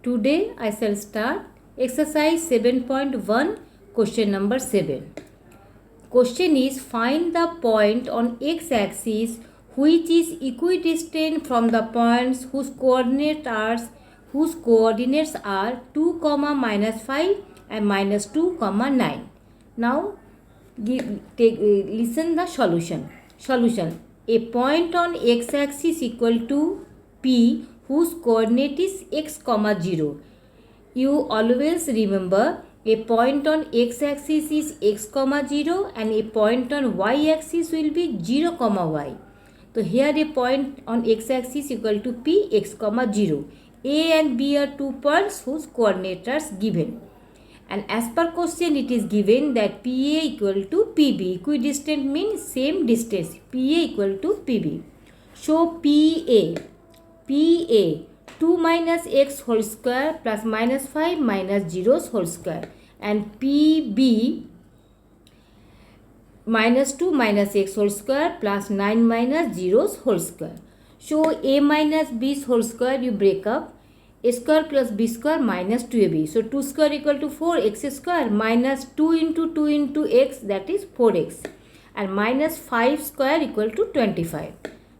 Today I shall start exercise 7.1 question number 7. Question is, find the point on x-axis which is equidistant from the points whose coordinates are 2, minus 5 and minus 2, 9. Now listen the solution. Solution: a point on x-axis equal to P whose coordinate is x, 0. You always remember a point on x-axis is x, 0 and a point on y-axis will be 0, y. So here a point on x-axis equal to P x, 0. A and B are two points whose coordinates are given. And as per question it is given that PA equal to PB. Equidistant means same distance. PA equal to PB. So PA 2 minus x whole square plus minus 5 minus 0 whole square, and PB minus 2 minus x whole square plus 9 minus 0 whole square. So a minus b whole square you break up. A square plus b square minus 2ab. So 2 square equal to 4x square minus 2 into x, that is 4x, and minus 5 square equal to 25.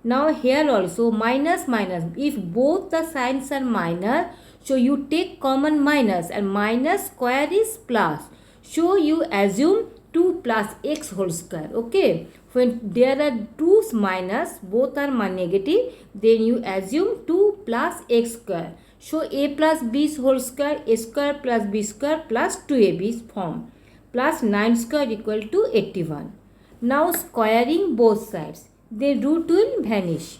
Now here also minus minus, if both the signs are minus, so you take common minus, and minus square is plus. So you assume 2 plus x whole square. Okay. When there are two minus, both are negative, then you assume 2 plus x square. So a plus b whole square, a square plus b square plus 2ab is formed, plus 9 square equal to 81. Now squaring both sides, the root will vanish.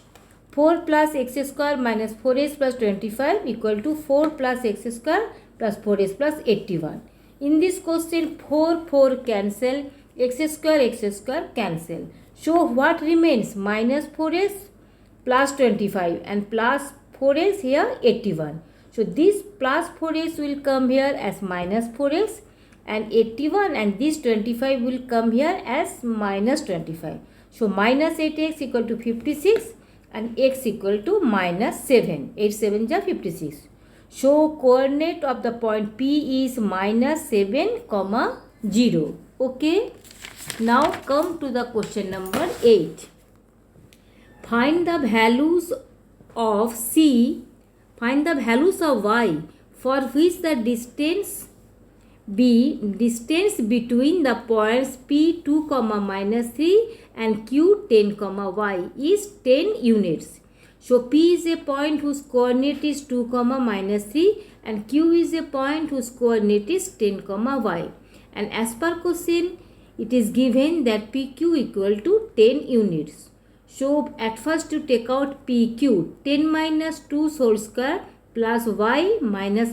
4 plus x square minus 4x plus 25 equal to 4 plus x square plus 4x plus 81. In this question 4 cancel, x square cancel. So what remains? Minus 4x plus 25 and plus 4x here 81. So this plus 4x will come here as minus 4x, and 81 and this 25 will come here as minus 25. So minus 8x equal to 56 and x equal to minus 7. 8 7 is 56. So coordinate of the point P is minus 7, 0. Okay. Now come to the question number 8. Find the values of C, find the values of y for which the distance between the points P2, minus 3 and Q10, y is 10 units. So P is a point whose coordinate is 2, minus 3 and Q is a point whose coordinate is 10, y. And as per question it is given that PQ equal to 10 units. So at first to take out PQ, 10 minus 2 whole square plus y minus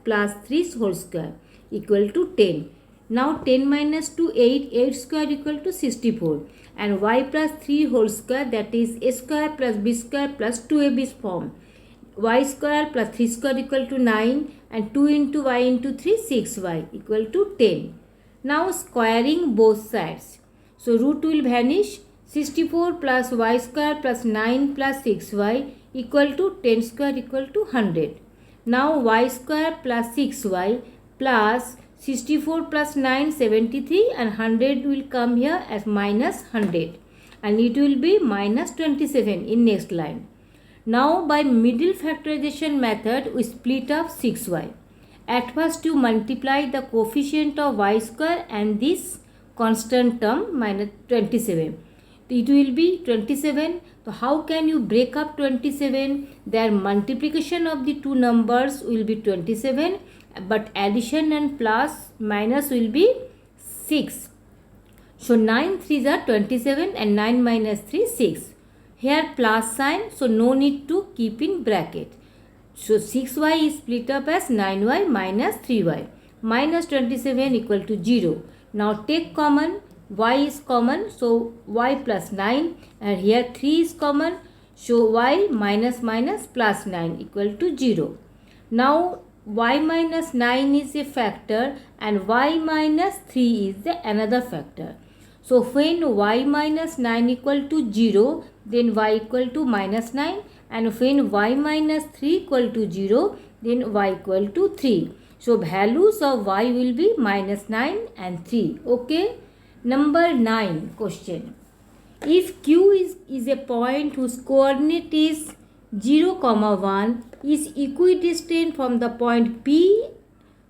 plus 3 whole square equal to 10. Now 10 minus 2, 8 square equal to 64, and y plus 3 whole square, that is a square plus b square plus 2ab is formed. Y square plus 3 square equal to 9, and 2 into y into 3, 6y equal to 10. Now squaring both sides. So root will vanish. 64 plus y square plus 9 plus 6y equal to 10 square equal to 100. Now y square plus 6y plus 64 plus 9, 73, and 100 will come here as minus 100, and it will be minus 27 in next line. Now by middle factorization method we split up 6y. At first you multiply the coefficient of y square and this constant term minus 27. It will be 27. So how can you break up 27? Their multiplication of the two numbers will be 27, but addition and plus minus will be 6. So 9 3s are 27 and 9 minus 3 6. Here plus sign, so no need to keep in bracket. So 6y is split up as 9y minus 3y. Minus 27 equal to 0. Now take common. Y is common, so y plus 9, and here 3 is common, so y minus plus 9 equal to 0. Now y minus 9 is a factor and y minus 3 is the another factor. So when y minus 9 equal to 0, then y equal to minus 9, and when y minus 3 equal to 0, then y equal to 3. So values of y will be minus 9 and 3. Okay. Number 9 question. If Q is a point whose coordinate is 0, 1 is equidistant from the point P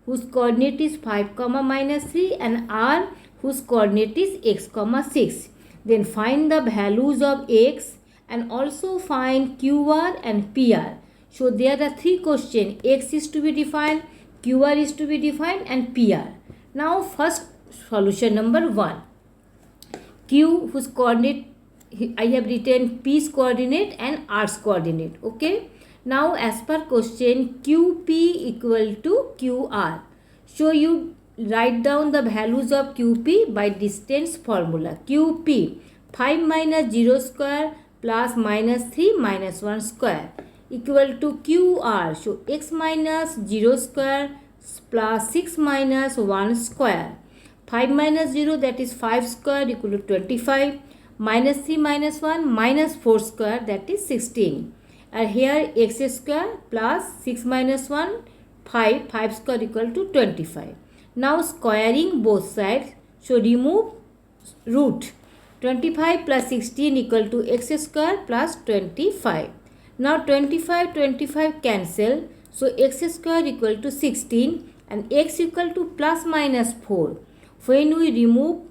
whose coordinate is 5, minus 3 and R whose coordinate is x, 6. Then find the values of x and also find QR and PR. So there are 3 questions. X is to be defined, QR is to be defined and PR. Now first solution number 1. Q whose coordinate I have written P's coordinate and R's coordinate. Okay. Now as per question QP equal to QR. So you write down the values of QP by distance formula. QP 5 minus 0 square plus minus 3 minus 1 square equal to QR. So x minus 0 square plus 6 minus 1 square. 5 minus 0 that is 5 square equal to 25. Minus 3 minus 1 minus 4 square that is 16. And here x square plus 6 minus 1 5 square equal to 25. Now squaring both sides. So remove root. 25 plus 16 equal to x square plus 25. Now 25 cancel. So x square equal to 16 and x equal to plus minus 4. When we remove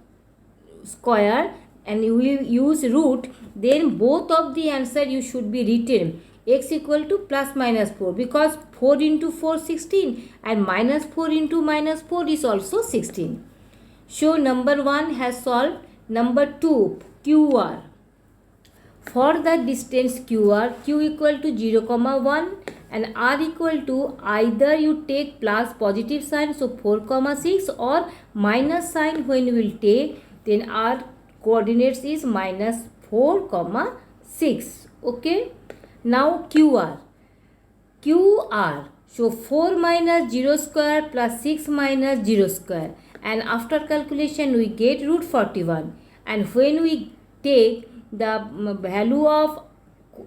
square and you will use root, then both of the answer you should be written x equal to plus minus 4 because 4 into 4 16 and minus 4 into minus 4 is also 16. So number 1 has solved. Number 2 QR. For the distance QR, Q equal to 0, 1 and R equal to either you take plus positive sign, so 4, 6 or minus sign when you will take, then R coordinates is minus 4, 6. Okay. Now QR. So 4 minus 0 square plus 6 minus 0 square. And after calculation we get root 41. And when we take the value of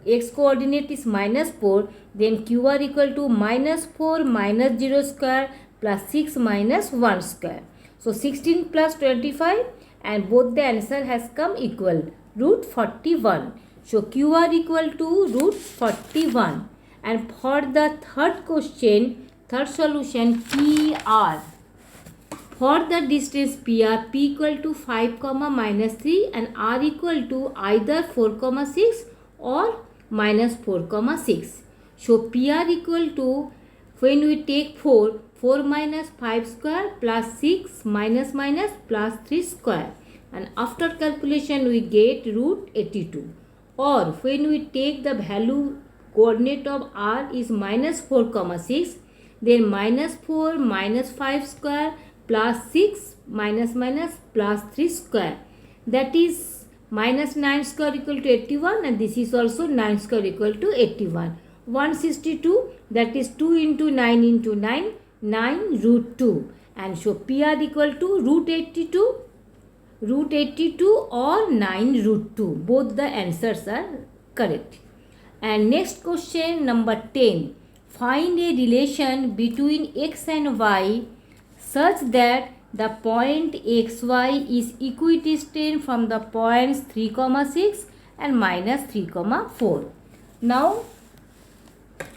x coordinate is minus 4, then QR equal to minus 4 minus 0 square plus 6 minus 1 square. So 16 plus 25 and both the answer has come equal, root 41. So QR equal to root 41. And for the third question, third solution PR. For the distance PR, P equal to 5, minus 3 and R equal to either 4, 6 or minus 4, 6. So PR equal to, when we take 4 minus 5 square plus 6 minus plus 3 square. And after calculation we get root 82. Or when we take the value coordinate of R is minus 4, 6, then minus 4 minus 5 square plus 6 minus plus 3 square. That is minus 9 square equal to 81 and this is also 9 square equal to 81. 162, that is 2 into 9 into 9, 9 root 2. And so PR equal to root 82 or 9 root 2. Both the answers are correct. And next question number 10. Find a relation between x and y such that the point xy is equidistant from the points 3, 6 and minus 3, 4. Now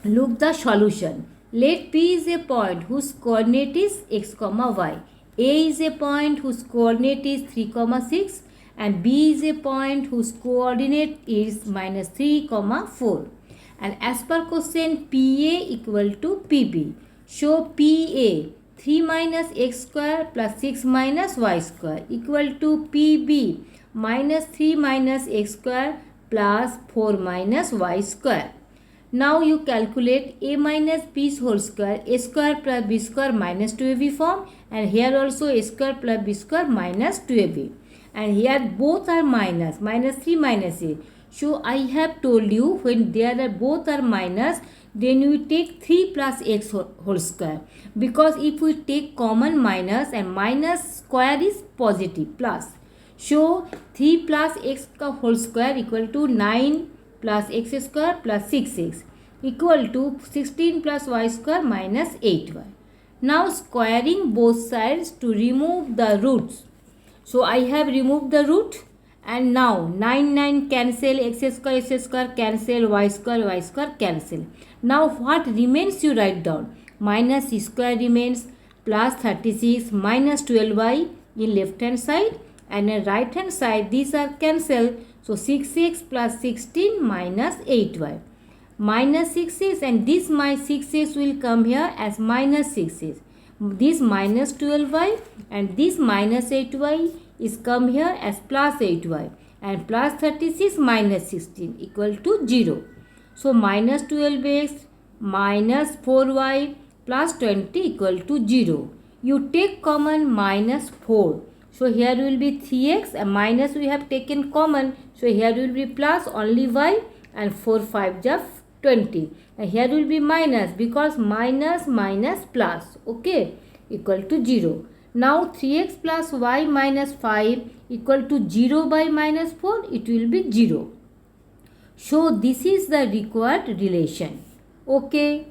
look the solution. Let P is a point whose coordinate is x, y. A is a point whose coordinate is 3, 6 and B is a point whose coordinate is minus 3, 4. And as per question, PA equal to PB. Show PA 3 minus x square plus 6 minus y square equal to PB minus 3 minus x square plus 4 minus y square. Now you calculate a minus b whole square, a square plus b square minus 2ab form, and here also a square plus b square minus 2ab. And here both are minus 3 minus a. So I have told you when there are both are minus, then you take 3 plus x whole square. Because if we take common minus and minus square is positive plus. So 3 plus x whole square equal to 9 plus x square plus 6x. equal to 16 plus y square minus 8y. Now squaring both sides to remove the roots. So I have removed the root, and now 9 cancel, x square cancel, y square cancel. Now what remains you write down. Minus square remains, plus 36 minus 12y in left hand side, and in right hand side these are cancelled. So 6x plus 16 minus 8y. Minus 6x, and this my 6x will come here as minus 6x. This minus 12y and this minus 8y is come here as plus 8y, and plus 36 minus 16 equal to 0. So minus 12x minus 4y plus 20 equal to 0. You take common minus 4. So here will be 3x, and minus we have taken common. So here will be plus only y, and 4 5 just 20. And here will be minus, because minus minus plus, okay, equal to 0. Now 3x plus y minus 5 equal to 0 by minus 4, it will be 0. So this is the required relation. Okay.